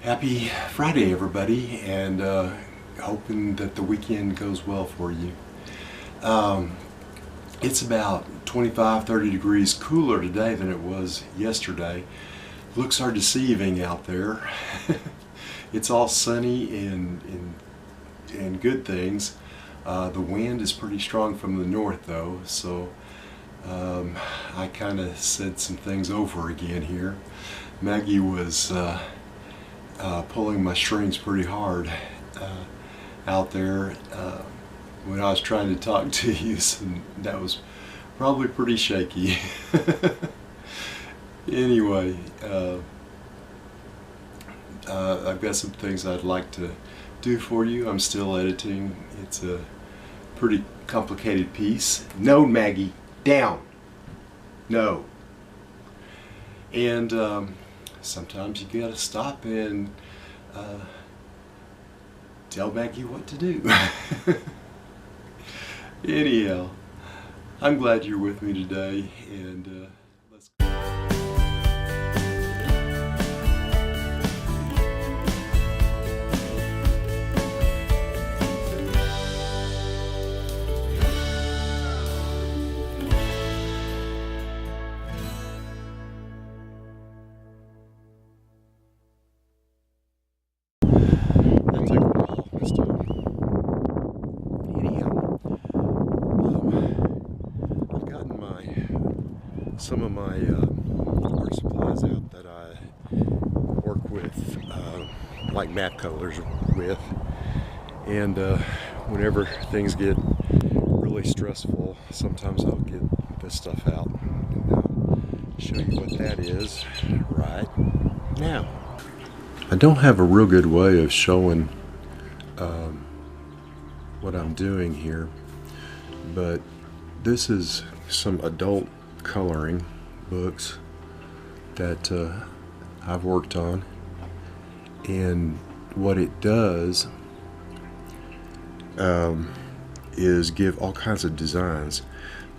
Happy Friday, everybody, and hoping that the weekend goes well for you. It's about 25-30 degrees cooler today than it was yesterday. Looks are deceiving out there. It's all sunny and good things. The wind is pretty strong from the north, though, so I kind of said some things over again here. Maggie was pulling my strings pretty hard out there when I was trying to talk to you, so that was probably pretty shaky. Anyway, I've got some things I'd like to do for you. I'm still editing. It's a pretty complicated piece. No, Maggie, down. No. And sometimes you gotta stop and tell Maggie what to do. Anyhow, I'm glad you're with me today, and let's go. Some of my art supplies out that I work with, like map colors with, and whenever things get really stressful, sometimes I'll get this stuff out and I'll show you what that is right now. I don't have a real good way of showing what I'm doing here, but this is some adult coloring books that I've worked on, and what it does is give all kinds of designs.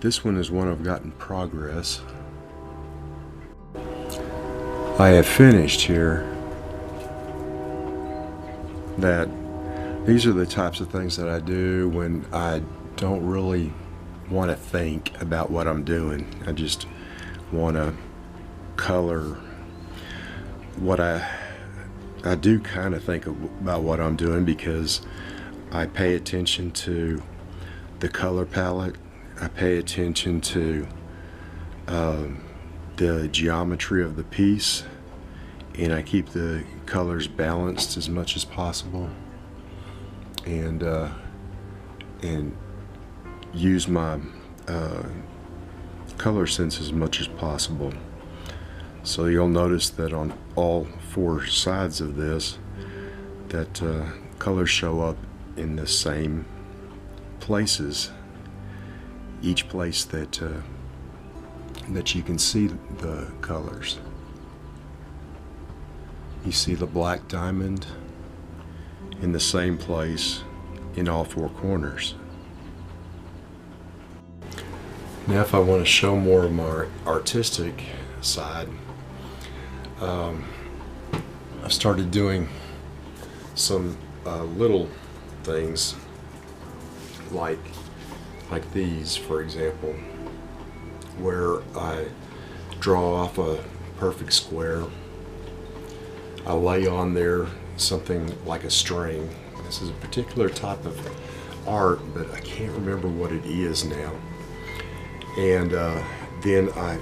This one is one I've got in progress. I have finished here. That these are the types of things that I do when I don't really want to think about what I'm doing. I just want to color. What I do kind of think about what I'm doing because I pay attention to the color palette. I pay attention to the geometry of the piece, and I keep the colors balanced as much as possible, and use my color sense as much as possible. So you'll notice that on all four sides of this that colors show up in the same places, each place that you can see the colors. You see the black diamond in the same place in all four corners. Now, if I want to show more of my artistic side, I've started doing some little things like these, for example, where I draw off a perfect square. I lay on there something like a string. This is a particular type of art, but I can't remember what it is now. And then I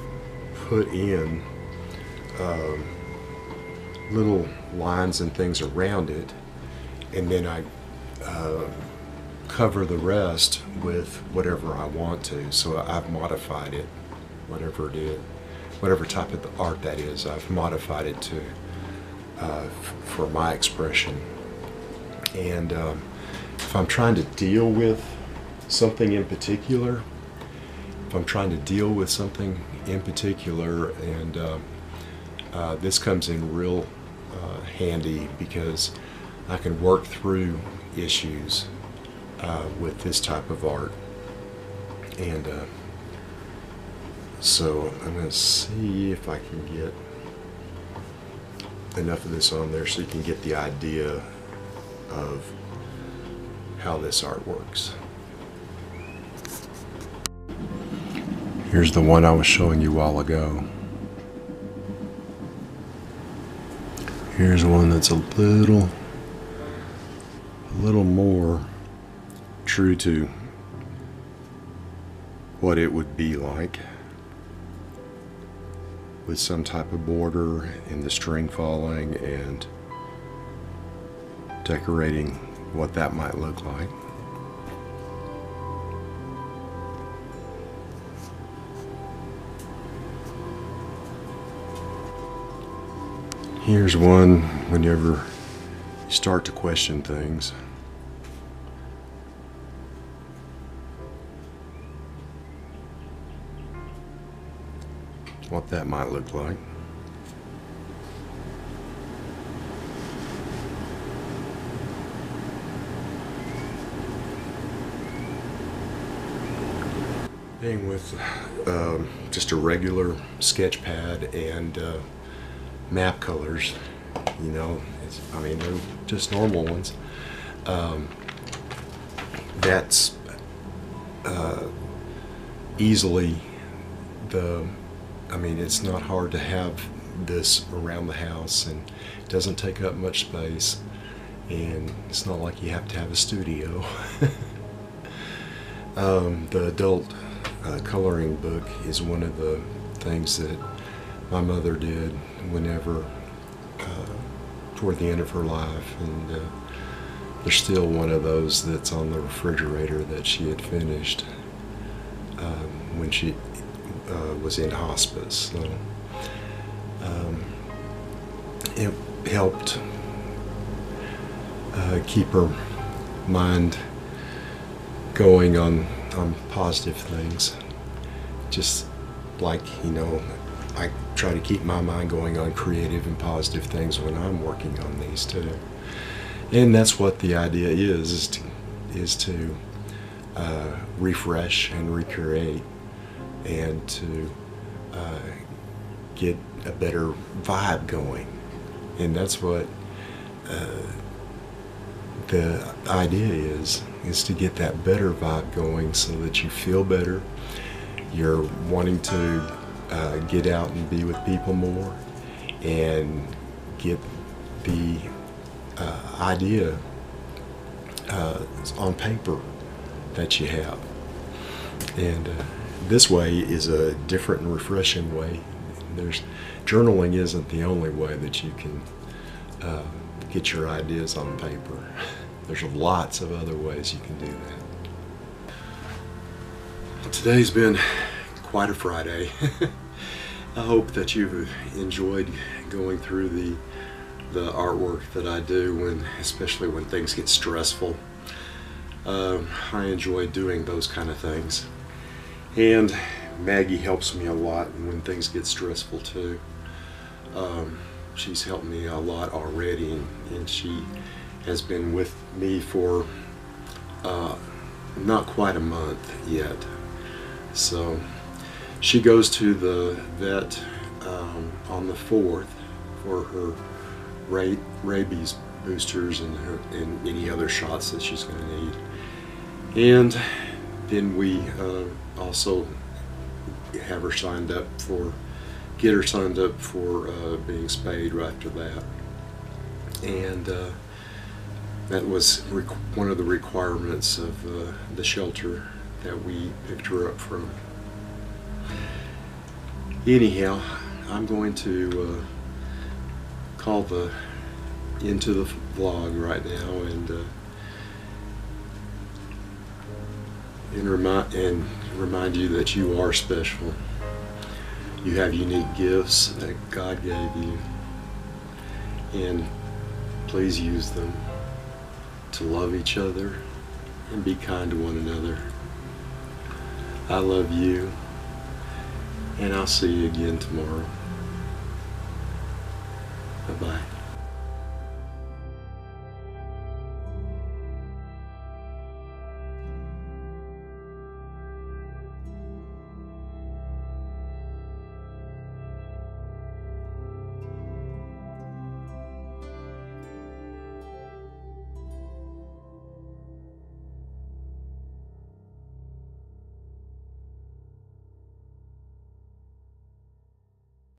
put in little lines and things around it, and then I cover the rest with whatever I want to. So I've modified it, whatever it is, whatever type of art that is, I've modified it to for my expression. And if I'm trying to deal with something in particular, and this comes in real handy because I can work through issues with this type of art. And so I'm going to see if I can get enough of this on there so you can get the idea of how this art works. Here's the one I was showing you a while ago. Here's one that's a little more true to what it would be like, with some type of border and the string falling and decorating what that might look like. Here's one whenever you start to question things. What that might look like. Being with just a regular sketch pad and map colors, you know, I mean, they're just normal ones. That's easily I mean, it's not hard to have this around the house, and it doesn't take up much space, and it's not like you have to have a studio. The adult coloring book is one of the things that my mother did whenever toward the end of her life, and there's still one of those that's on the refrigerator that she had finished when she was in hospice. So it helped keep her mind going on positive things. Just like, you know, I try to keep my mind going on creative and positive things when I'm working on these too. And that's what the idea is to refresh and recreate, and to get a better vibe going. And that's what the idea is to get that better vibe going so that you feel better. You're wanting to get out and be with people more and get the idea on paper that you have. And this way is a different and refreshing way. Journaling isn't the only way that you can get your ideas on paper. There's lots of other ways you can do that. Today's been quite a Friday. I hope that you've enjoyed going through the artwork that I do, especially when things get stressful. I enjoy doing those kind of things. And Maggie helps me a lot when things get stressful too. She's helped me a lot already, and she has been with me for not quite a month yet. So she goes to the vet on the 4th for her rabies boosters and any other shots that she's going to need. And then we also have her signed up get her signed up for being spayed right after that. And that was one of the requirements of the shelter that we picked her up from. Anyhow, I'm going to call the into the vlog right now and remind you that you are special. You have unique gifts that God gave you, and please use them to love each other and be kind to one another. I love you, and I'll see you again tomorrow. Bye-bye.